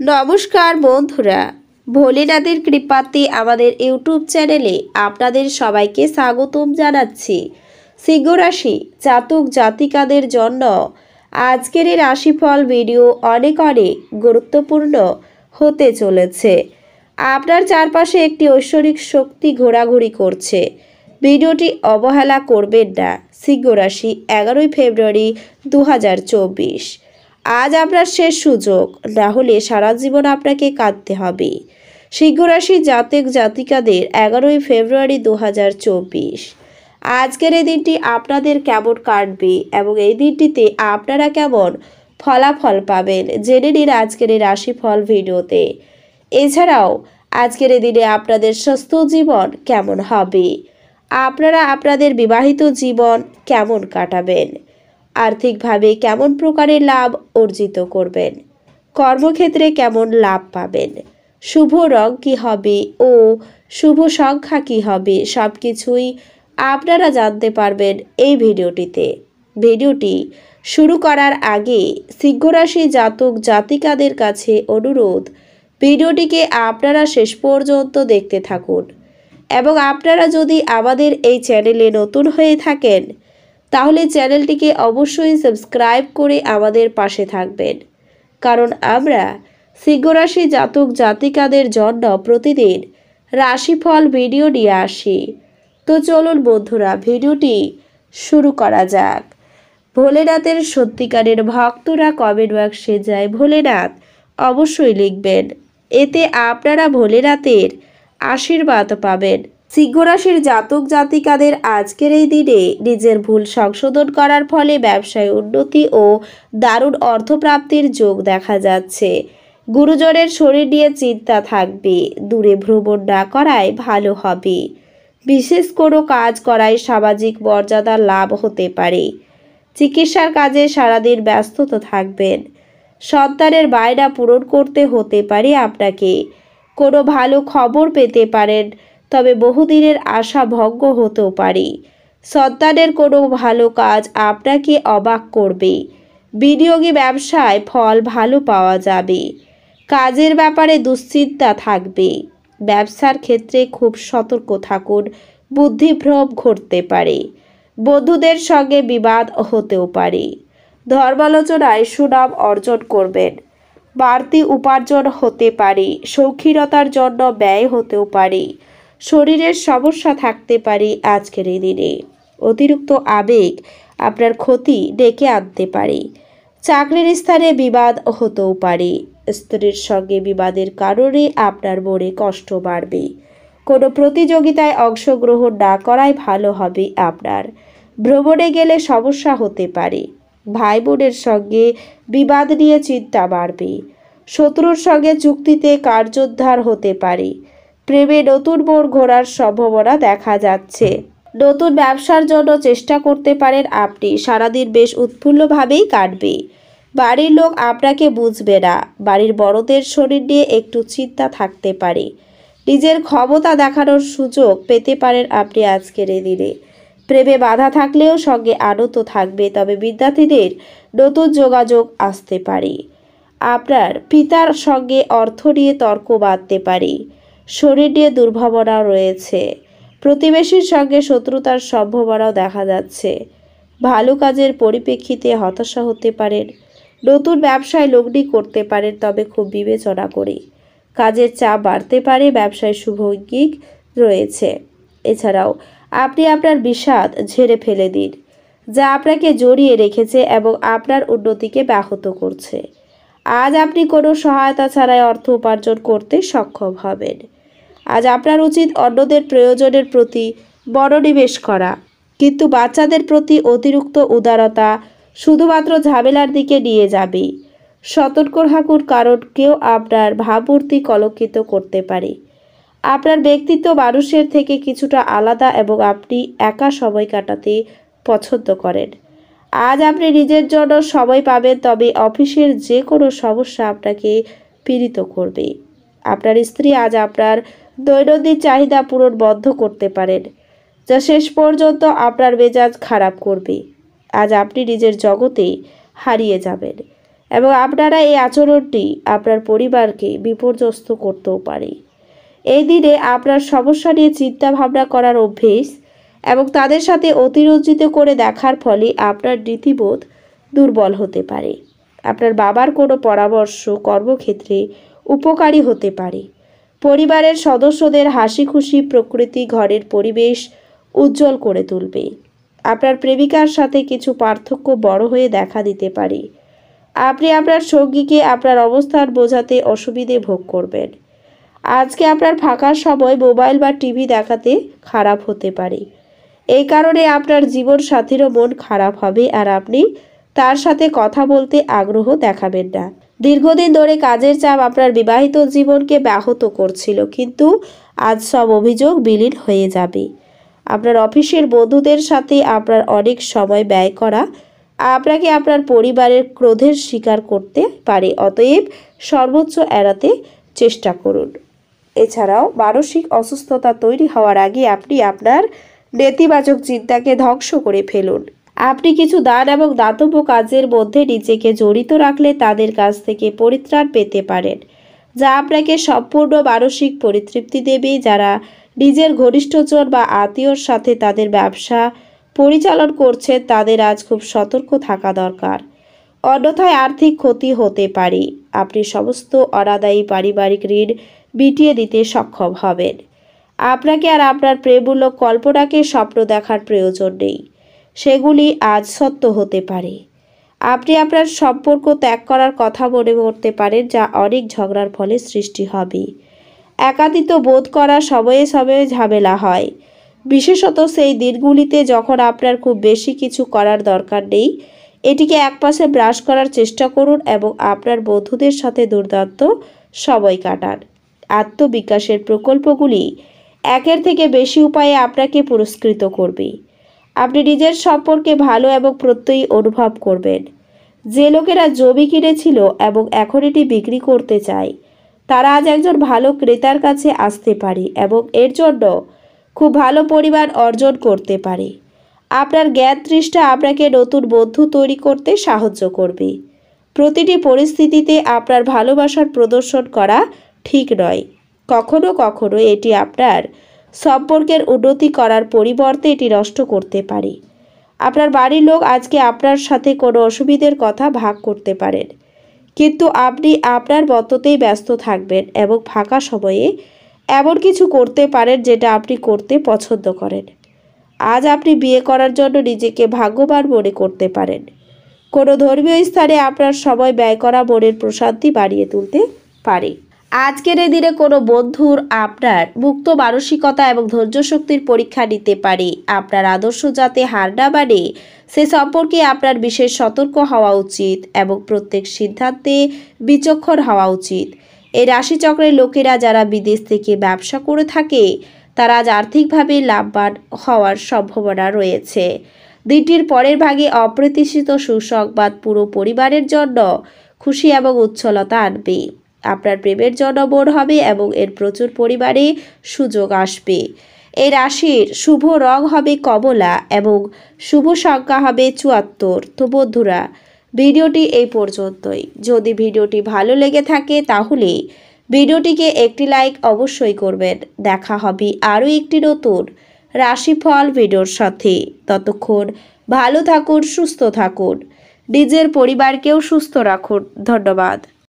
নমস্কার বন্ধুরা, ভোলেনাথের কৃপাতে আমাদের ইউটিউব চ্যানেলে আপনাদের সবাইকে স্বাগতম জানাচ্ছি। সিংহ রাশি জাতক জাতিকাদের জন্য আজকের এই রাশিফল ভিডিও অনেক গুরুত্বপূর্ণ হতে চলেছে। আপনার চারপাশে একটি ঐশ্বরিক শক্তি ঘোরাঘুরি করছে, ভিডিওটি অবহেলা করবেন না। সিংহ রাশি 11 ফেব্রুয়ারি 2024। আজ আপনার শেষ সুযোগ, না হলে সারা জীবন আপনাকে কাঁদতে হবে। সিংহ রাশি জাতক জাতিকাদের 11 ফেব্রুয়ারি 2024। আজকের এই দিনটি আপনাদের কেমন কাটবে এবং এই দিনটিতে আপনারা কেমন ফলাফল পাবেন জেনে নিন আজকের এই রাশিফল ভিডিওতে। এছাড়াও আজকের এই দিনে আপনাদের স্বাস্থ্য জীবন কেমন হবে, আপনারা আপনাদের বিবাহিত জীবন কেমন কাটাবেন, আর্থিকভাবে কেমন প্রকারের লাভ অর্জিত করবেন, কর্মক্ষেত্রে কেমন লাভ পাবেন, শুভ রং কী হবে ও শুভ সংখ্যা কী হবে, সব কিছুই আপনারা জানতে পারবেন এই ভিডিওটিতে। ভিডিওটি শুরু করার আগে সিংহ রাশি জাতক জাতিকাদের কাছে অনুরোধ, ভিডিওটিকে আপনারা শেষ পর্যন্ত দেখতে থাকুন এবং আপনারা যদি আমাদের এই চ্যানেলে নতুন হয়ে থাকেন তাহলে চ্যানেলটিকে অবশ্যই সাবস্ক্রাইব করে আমাদের পাশে থাকবেন, কারণ আমরা সিংহ রাশি জাতক জাতিকাদের জন্য প্রতিদিন রাশিফল ভিডিও নিয়ে আসি। তো চলুন বন্ধুরা, ভিডিওটি শুরু করা যাক। ভোলেনাথের সত্যিকারের ভক্তরা কমেন্ট বক্সে যায় ভোলেনাথ অবশ্যই লিখবেন, এতে আপনারা ভোলেনাথের আশীর্বাদ পাবেন। সিংহ রাশির জাতক জাতিকাদের আজকের এই দিনে নিজের ভুল সংশোধন করার ফলে ব্যবসায় উন্নতি ও দারুণ অর্থপ্রাপ্তির যোগ দেখা যাচ্ছে। গুরুজনের শরীর নিয়ে চিন্তা থাকবে, দূরে ভ্রমণ না করাই ভালো হবে। বিশেষ কোনো কাজ করায় সামাজিক মর্যাদা লাভ হতে পারে। চিকিৎসার কাজে সারাদিন ব্যস্ততা থাকবেন। সন্তানের বায়না পূরণ করতে হতে পারে আপনাকে। কোনো ভালো খবর পেতে পারেন, তবে বহুদিনের আশা ভঙ্গ হতেও পারে। সন্তানের কোনো ভালো কাজ আপনাকে অবাক করবে। বিনিয়োগী ব্যবসায় ফল ভালো পাওয়া যাবে। কাজের ব্যাপারে দুশ্চিন্তা থাকবে। ব্যবসার ক্ষেত্রে খুব সতর্ক থাকুন, বুদ্ধিভ্রম ঘটতে পারে। বন্ধুদের সঙ্গে বিবাদ হতেও পারে। ধর্মালোচনায় সুনাম অর্জন করবেন। বাড়তি উপার্জন হতে পারে। শৌখিনতার জন্য ব্যয় হতেও পারে। শরীরের সমস্যা থাকতে পারে আজকের এই দিনে। অতিরিক্ত আবেগ আপনার ক্ষতি ডেকে আনতে পারে। চাকরির স্থানে বিবাদ হতেও পারে। স্ত্রীর সঙ্গে বিবাদের কারণে আপনার মনে কষ্ট বাড়বে। কোনো প্রতিযোগিতায় অংশগ্রহণ না করাই ভালো হবে আপনার। ভ্রমণে গেলে সমস্যা হতে পারে। ভাই বোনের সঙ্গে বিবাদ নিয়ে চিন্তা বাড়বে। শত্রুর সঙ্গে চুক্তিতে কার্যোদ্ধার হতে পারে। প্রেমে নতুন মোড় ঘোরার সম্ভাবনা দেখা যাচ্ছে। নতুন ব্যবসার জন্য চেষ্টা করতে পারেন আপনি। সারাদিন বেশ উৎফুল্লভাবেই কাটবে। বাড়ির লোক আপনাকে বুঝবে না। বাড়ির বড়দের শরীর নিয়ে একটু চিন্তা থাকতে পারে। নিজের ক্ষমতা দেখানোর সুযোগ পেতে পারেন আপনি আজকের এই দিনে। প্রেমে বাধা থাকলেও সঙ্গে আনন্দ থাকবে, তবে বিদ্যার্থীদের নতুন যোগাযোগ আসতে পারে। আপনার পিতার সঙ্গে অর্থ নিয়ে তর্ক বাঁধতে পারে। শরীর নিয়ে দুর্ভাবনা রয়েছে। প্রতিবেশীর সঙ্গে শত্রুতার সম্ভাবনাও দেখা যাচ্ছে। ভালো কাজের পরিপ্রেক্ষিতে হতাশা হতে পারেন। নতুন ব্যবসায় লগ্নি করতে পারেন, তবে খুব বিবেচনা করে। কাজের চাপ বাড়তে পারে। ব্যবসায় শুভ ইঙ্গিত রয়েছে। এছাড়াও আপনি আপনার বিষাদ ঝেড়ে ফেলে দিন, যা আপনাকে জড়িয়ে রেখেছে এবং আপনার উন্নতিকে ব্যাহত করছে। আজ আপনি কোনো সহায়তা ছাড়াই অর্থ উপার্জন করতে সক্ষম হবেন। আজ আপনার উচিত অন্যদের প্রয়োজনের প্রতি মনোনিবেশ করা, কিন্তু বাচ্চাদের প্রতি অতিরিক্ত উদারতা শুধুমাত্র ঝামেলার দিকে নিয়ে যাবে। সতর্ক থাকুন, কারণ কেউ আপনার ভাবমূর্তি কলঙ্কিত করতে পারে। আপনার ব্যক্তিত্ব মানুষের থেকে কিছুটা আলাদা এবং আপনি একা সময় কাটাতে পছন্দ করেন। আজ আপনি নিজের জন্য সময় পাবেন, তবে অফিসের যে কোনো সমস্যা আপনাকে পীড়িত করবে। আপনার স্ত্রী আজ আপনার দৈনন্দিন চাহিদা পূরণ বন্ধ করতে পারেন, যা শেষ পর্যন্ত আপনার মেজাজ খারাপ করবে। আজ আপনি নিজের জগতে হারিয়ে যাবেন। এবং আপনারা এই আচরণটি আপনার পরিবারকে বিপর্যস্ত করতেও পারে। এই দিনে আপনার সমস্যা নিয়ে চিন্তা ভাবনা করার অভ্যেস এবং তাদের সাথে অতিরঞ্জিত করে দেখার ফলে আপনার নীতিবোধ দুর্বল হতে পারে। আপনার বাবার কোনো পরামর্শ কর্মক্ষেত্রে উপকারী হতে পারে। পরিবারের সদস্যদের হাসি খুশি প্রকৃতি ঘরের পরিবেশ উজ্জ্বল করে তুলবে। আপনার প্রেমিকার সাথে কিছু পার্থক্য বড় হয়ে দেখা দিতে পারে। আপনি আপনার সঙ্গীকে আপনার অবস্থান বোঝাতে অসুবিধে ভোগ করবেন। আজকে আপনার ফাঁকা সময় মোবাইল বা টিভি দেখাতে খারাপ হতে পারে। এই কারণে আপনার জীবন সাথীরও মন খারাপ হবে আর আপনি তার সাথে কথা বলতে আগ্রহ দেখাবেন না। দীর্ঘদিন ধরে কাজের চাপ আপনার বিবাহিত জীবনকে ব্যাহত করছিল, কিন্তু আজ সব অভিযোগ বিলীন হয়ে যাবে। আপনার অফিসের বন্ধুদের সাথে আপনার অনেক সময় ব্যয় করা আপনাকে আপনার পরিবারের ক্রোধের শিকার করতে পারে, অতএব সর্বোচ্চ এড়াতে চেষ্টা করুন। এছাড়াও মানসিক অসুস্থতা তৈরি হওয়ার আগে আপনি আপনার নেতিবাচক চিন্তাকে ধ্বংস করে ফেলুন। আপনি কিছু দান এবং দাতব্য কাজের মধ্যে নিজেকে জড়িত রাখলে তাদের কাছ থেকে পরিত্রাণ পেতে পারেন, যা আপনাকে সম্পূর্ণ মানসিক পরিতৃপ্তি দেবে। যারা নিজের ঘনিষ্ঠজন বা আত্মীয়র সাথে তাদের ব্যবসা পরিচালন করছে তাদের আজ খুব সতর্ক থাকা দরকার, অন্যথায় আর্থিক ক্ষতি হতে পারে। আপনি সমস্ত অনাদায়ী পারিবারিক ঋণ মিটিয়ে দিতে সক্ষম হবেন। আপনাকে আর আপনার প্রেমমূলক কল্পনাকে স্বপ্ন দেখার প্রয়োজন নেই, সেগুলি আজ সত্য হতে পারে। আপনি আপনার সম্পর্ক ত্যাগ করার কথা মনে করতে পারেন, যা অনেক ঝগড়ার ফলে সৃষ্টি হবে। একাকিত্ব বোধ করার সময়ে সময়ে ঝামেলা হয়, বিশেষত সেই দিনগুলিতে যখন আপনার খুব বেশি কিছু করার দরকার নেই। এটিকে একপাশে ব্রাশ করার চেষ্টা করুন এবং আপনার বন্ধুদের সাথে দুর্দান্ত সময় কাটান। আত্মবিকাশের প্রকল্পগুলি একের থেকে বেশি উপায়ে আপনাকে পুরস্কৃত করবে। আপনি নিজের সম্পর্কে ভালো এবং প্রত্যয়ী অনুভব করবেন। যে লোকেরা জমি কিনেছিল এবং এখন এটি বিক্রি করতে চায়, তারা আজ একজন ভালো ক্রেতার কাছে আসতে পারে এবং এর জন্য খুব ভালো পরিমাণ অর্জন করতে পারে। আপনার জ্ঞান তৃষ্ণা আপনাকে নতুন বন্ধু তৈরি করতে সাহায্য করবে। প্রতিটি পরিস্থিতিতে আপনার ভালোবাসার প্রদর্শন করা ঠিক নয়। কখনো কখনো এটি আপনার সম্পর্কের উন্নতি করার পরিবর্তে এটি নষ্ট করতে পারে। আপনার বাড়ির লোক আজকে আপনার সাথে কোনো অসুবিধার কথা ভাগ করতে পারেন, কিন্তু আপনি আপনার মততেই ব্যস্ত থাকবেন এবং ফাঁকা সময়ে এমন কিছু করতে পারেন যেটা আপনি করতে পছন্দ করেন। আজ আপনি বিয়ে করার জন্য নিজেকে ভাগ্যবান মনে করতে পারেন। কোনো ধর্মীয় স্থানে আপনার সময় ব্যয় করা মনের প্রশান্তি বাড়িয়ে তুলতে পারে। আজকের এই দিনে কোনো বন্ধুর আপনার মুক্ত মানসিকতা এবং ধৈর্য শক্তির পরীক্ষা নিতে পারে। আপনার আদর্শ যাতে হার না মানে সে সম্পর্কে আপনার বিশেষ সতর্ক হওয়া উচিত এবং প্রত্যেক সিদ্ধান্তে বিচক্ষণ হওয়া উচিত। এই রাশিচক্রের লোকেরা যারা বিদেশ থেকে ব্যবসা করে থাকে তারা আজ আর্থিকভাবে লাভবান হওয়ার সম্ভাবনা রয়েছে। দিনটির পরের ভাগে অপ্রত্যাশিত সুসংবাদ পুরো পরিবারের জন্য খুশি এবং উচ্ছলতা আনবে। আপনার প্রেমের জন্য মন হবে এবং এর প্রচুর পরিমাণে সুযোগ আসবে। এই রাশির শুভ রং হবে কমলা এবং শুভ সংখ্যা হবে ৭৪। তো বন্ধুরা, ভিডিওটি এই পর্যন্তই। যদি ভিডিওটি ভালো লেগে থাকে তাহলে ভিডিওটিকে একটি লাইক অবশ্যই করবেন। দেখা হবে আরও একটি নতুন রাশিফল ভিডিওর সাথে। ততক্ষণ ভালো থাকুন, সুস্থ থাকুন, নিজের পরিবারকেও সুস্থ রাখুন। ধন্যবাদ।